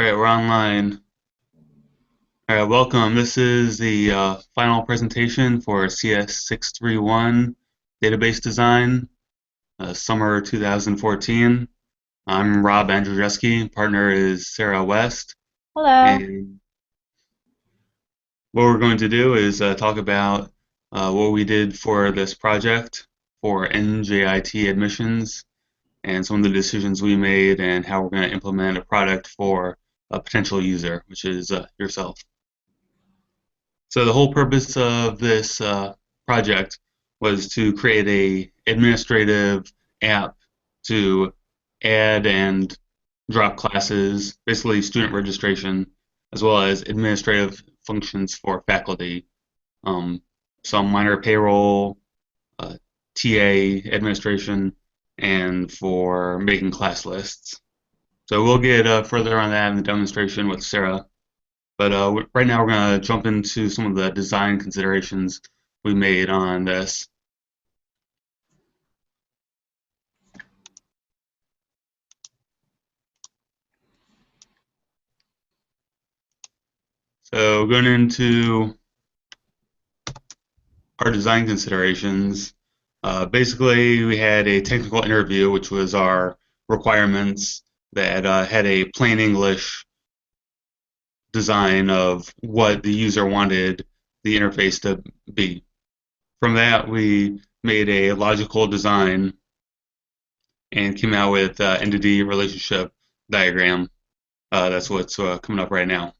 All right, we're online. All right, welcome. This is the final presentation for CS631 database design, summer 2014. I'm Rob Andrzejewski. Partner is Sarah West. Hello. And what we're going to do is talk about what we did for this project for NJIT admissions and some of the decisions we made and how we're going to implement a product for a potential user, which is yourself. So the whole purpose of this project was to create a administrative app to add and drop classes, basically student registration, as well as administrative functions for faculty, um, some minor payroll, uh, TA administration, and for making class lists. So we'll get further on that in the demonstration with Sarah. But right now we're going to jump into some of the design considerations we made on this. So going into our design considerations, basically we had a technical interview, which was our requirements that had a plain English design of what the user wanted the interface to be. From that, we made a logical design and came out with entity relationship diagram. That's what's coming up right now.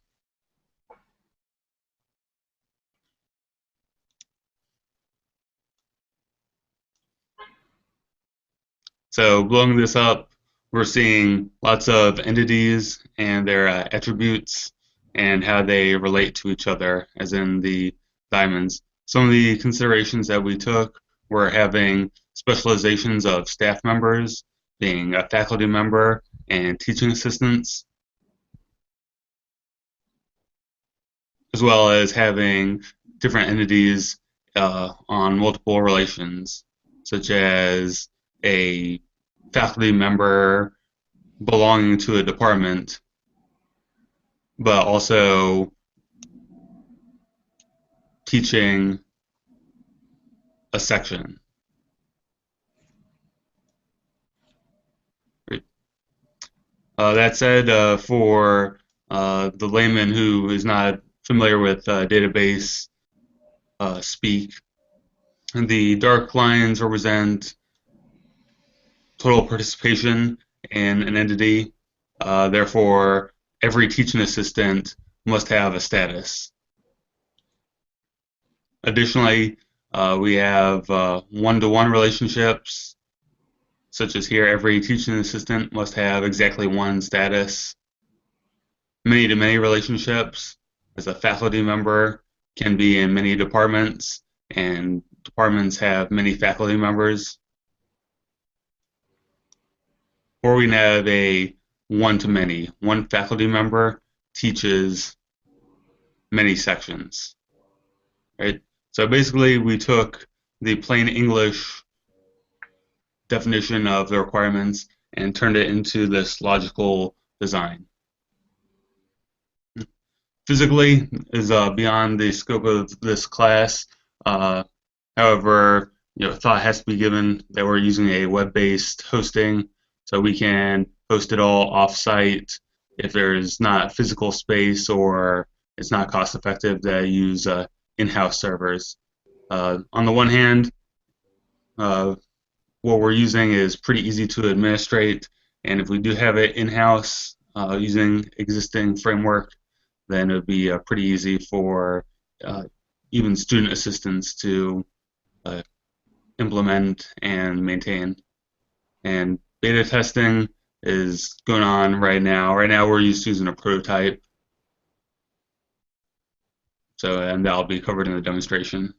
So blowing this up, we're seeing lots of entities and their attributes and how they relate to each other, as in the diamonds. Some of the considerations that we took were having specializations of staff members, being a faculty member and teaching assistants, as well as having different entities on multiple relations, such as a faculty member belonging to a department, but also teaching a section. Right. That said, for the layman who is not familiar with database speak, the dark lines represent total participation in an entity. Therefore, every teaching assistant must have a status. Additionally, we have one-to-one relationships, such as here, every teaching assistant must have exactly one status. Many-to-many relationships, as a faculty member, can be in many departments, and departments have many faculty members. Or we can have a one-to-many. One faculty member teaches many sections, right? So basically, we took the plain English definition of the requirements and turned it into this logical design. Physically is beyond the scope of this class. However, thought has to be given that we're using a web-based hosting, so we can host it all off-site if there's not physical space or it's not cost-effective to use in-house servers. On the one hand, what we're using is pretty easy to administrate, and if we do have it in-house using existing framework, then it would be pretty easy for even student assistants to implement and maintain. And beta testing is going on right now. Right now we're just using a prototype, and that'll be covered in the demonstration.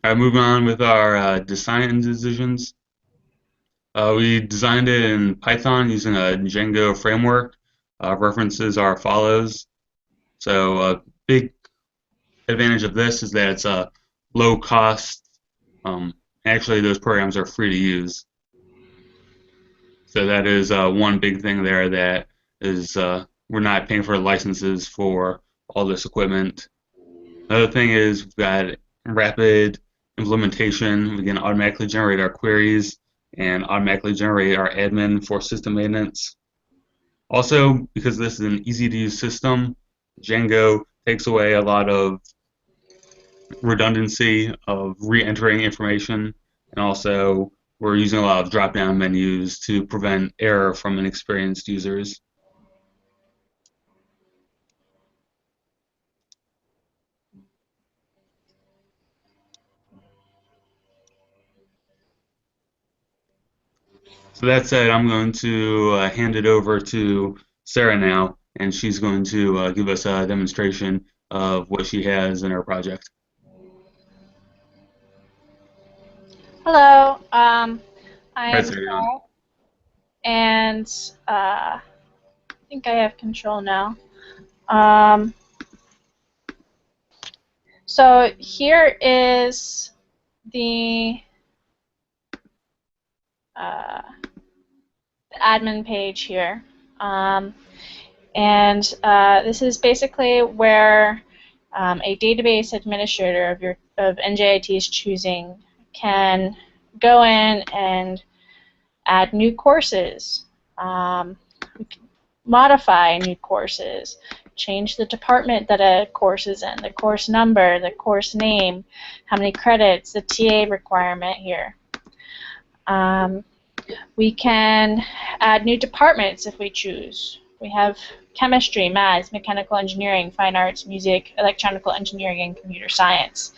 All right, moving on with our design decisions. We designed it in Python using a Django framework. References are follows. So a big advantage of this is that it's a low cost. Actually, those programs are free to use. So that is one big thing there that is we're not paying for licenses for all this equipment. Another thing is we've got rapid implementation. We can automatically generate our queries and automatically generate our admin for system maintenance. Also, because this is an easy to use system, Django takes away a lot of redundancy of re-entering information, and also we're using a lot of drop-down menus to prevent error from inexperienced users. So that said, I'm going to hand it over to Sarah now, and she's going to give us a demonstration of what she has in her project. Hello, Right, I'm Sarah. Sarah, and I think I have control now. Um, so here is the uh, admin page here, and this is basically where a database administrator of NJIT's choosing can go in and add new courses, modify new courses, change the department that a course is in, the course number, the course name, how many credits, the TA requirement here. We can add new departments if we choose. We have chemistry, maths, mechanical engineering, fine arts, music, electronical engineering, and computer science.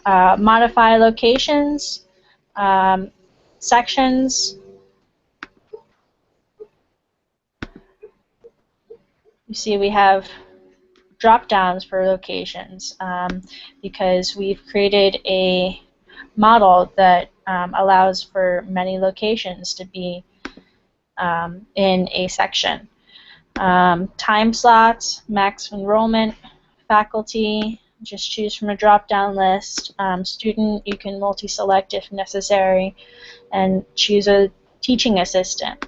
Modify locations, sections. You see we have drop-downs for locations because we've created a model that allows for many locations to be in a section. Time slots, max enrollment, faculty, just choose from a drop-down list. Student, you can multi-select if necessary, and choose a teaching assistant.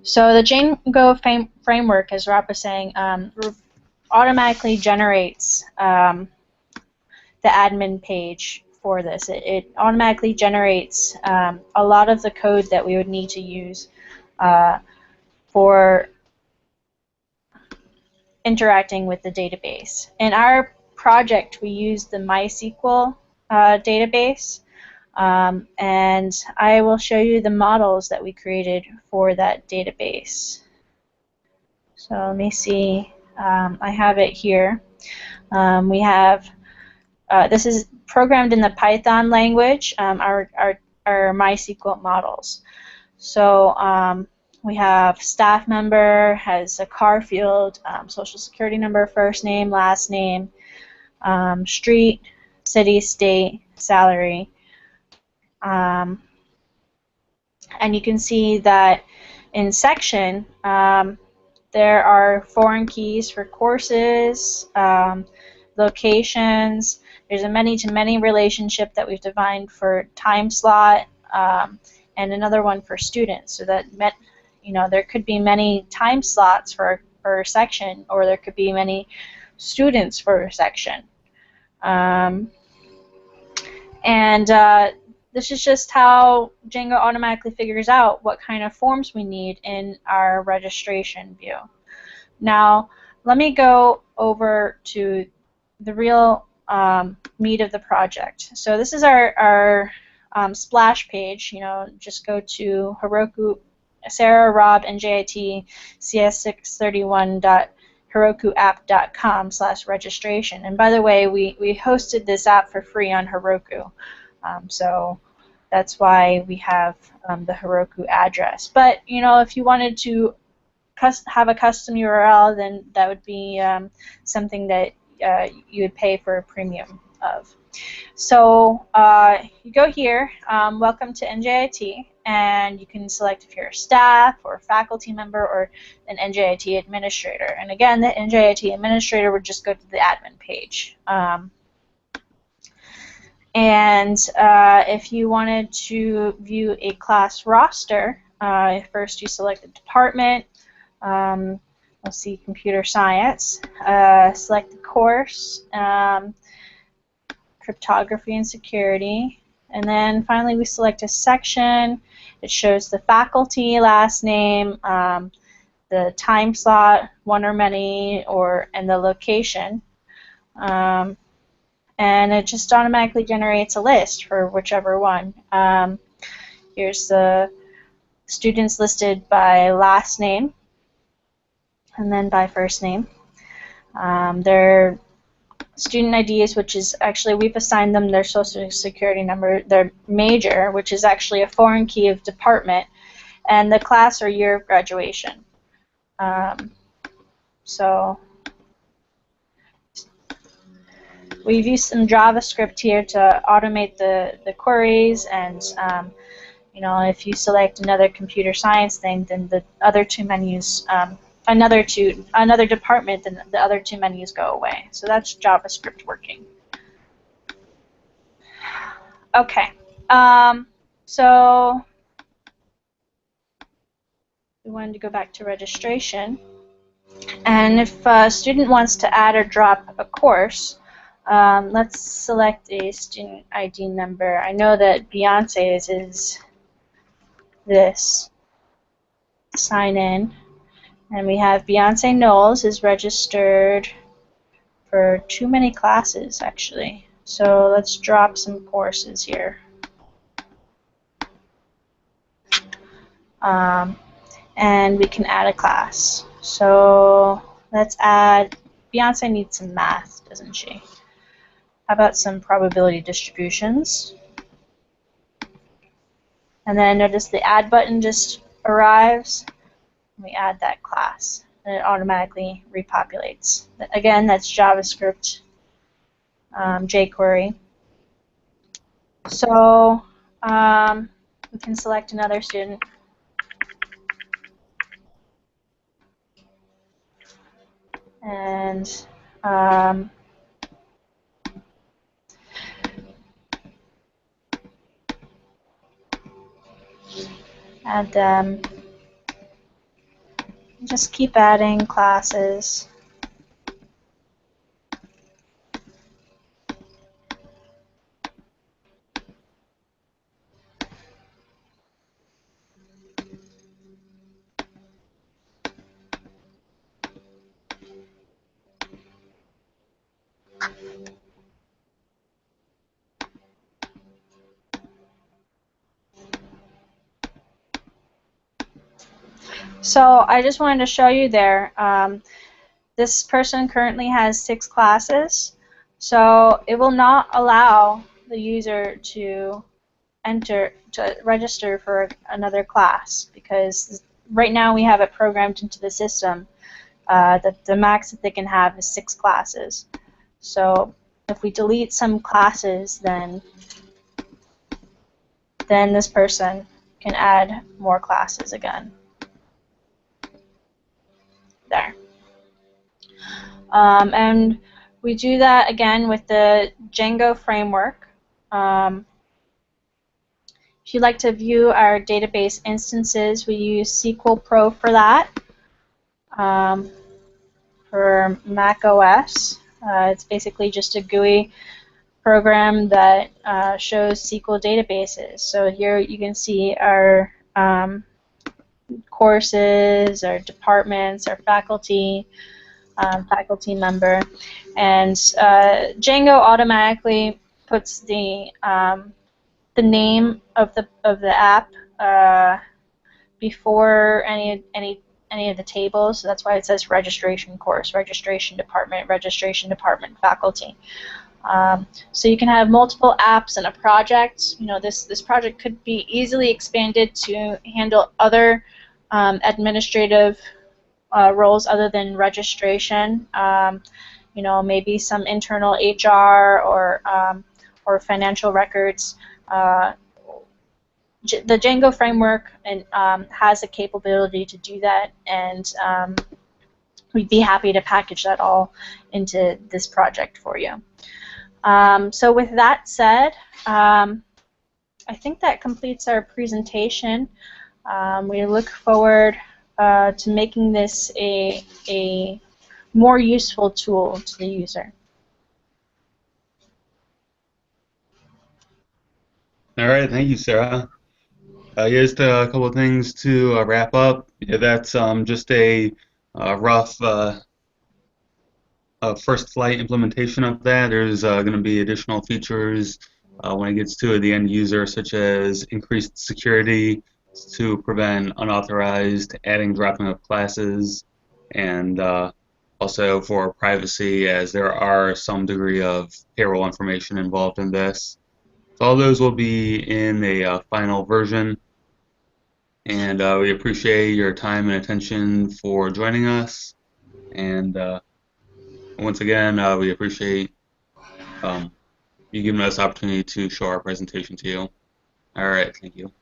So the Django framework, as Rob was saying, automatically generates the admin page for this. It automatically generates a lot of the code that we would need to use for interacting with the database. In our project, we used the MySQL database, and I will show you the models that we created for that database. So let me see. I have it here. We have this is programmed in the Python language, our MySQL models. So we have staff member, has a car field, social security number, first name, last name, street, city, state, salary. And you can see that in section, there are foreign keys for courses, locations. There's a many-to-many relationship that we've defined for time slot, and another one for students. So that there could be many time slots for a section, or there could be many students for a section. This is just how Django automatically figures out what kind of forms we need in our registration view. Now, let me go over to the real meat of the project. So this is our splash page. Just go to Heroku, Sarah, Rob, NJIT, cs631.herokuapp.com/registration. And by the way, we hosted this app for free on Heroku. So that's why we have the Heroku address. But if you wanted to have a custom URL, then that would be something that you would pay for a premium of. So you go here, welcome to NJIT, and you can select if you're a staff or a faculty member or an NJIT administrator. And again, the NJIT administrator would just go to the admin page. And if you wanted to view a class roster, first you select the department. We'll see computer science. Select the course, cryptography and security. And then finally we select a section. It shows the faculty last name, the time slot, one or many, and the location. And it just automatically generates a list for whichever one. Here's the students listed by last name and then by first name. Their student IDs, which is actually, we've assigned them their social security number, their major, which is actually a foreign key of department, and the class or year of graduation. So we've used some JavaScript here to automate the queries, and you know, if you select another computer science thing, then the other two menus, another department, then the other two menus go away. So that's JavaScript working. Okay, so we wanted to go back to registration, and if a student wants to add or drop a course, let's select a student ID number. I know that Beyonce's is this. Sign in. And we have Beyonce Knowles is registered for too many classes, actually. So let's drop some courses here. And we can add a class. So let's add, Beyonce needs some math, doesn't she? How about some probability distributions? And then notice the add button just arrives. We add that class, and it automatically repopulates. Again, that's JavaScript, jQuery. So we can select another student. And add them. Just keep adding classes. So I just wanted to show you there, this person currently has 6 classes, so it will not allow the user to register for another class, because right now we have it programmed into the system that the max that they can have is 6 classes. So if we delete some classes, then this person can add more classes again. There. And we do that again with the Django framework. If you'd like to view our database instances, we use SQL Pro for that. For Mac OS, it's basically just a GUI program that shows SQL databases. So here you can see our courses, our departments, our faculty, faculty member, and Django automatically puts the name of the app before any of the tables. So that's why it says registration course, registration department, faculty. So you can have multiple apps in a project. You know, this project could be easily expanded to handle other administrative roles other than registration. You know, maybe some internal HR or financial records. The Django framework has the capability to do that, and we'd be happy to package that all into this project for you. So with that said, I think that completes our presentation. We look forward to making this a more useful tool to the user. All right, thank you, Sarah. Here's a couple of things to wrap up. Yeah, that's just a rough first flight implementation of that. There's going to be additional features when it gets to the end user, such as increased security to prevent unauthorized adding, dropping of classes, and also for privacy, as there are some degree of payroll information involved in this. So all those will be in a final version, and we appreciate your time and attention for joining us. And once again, we appreciate you giving us the opportunity to show our presentation to you. All right, thank you.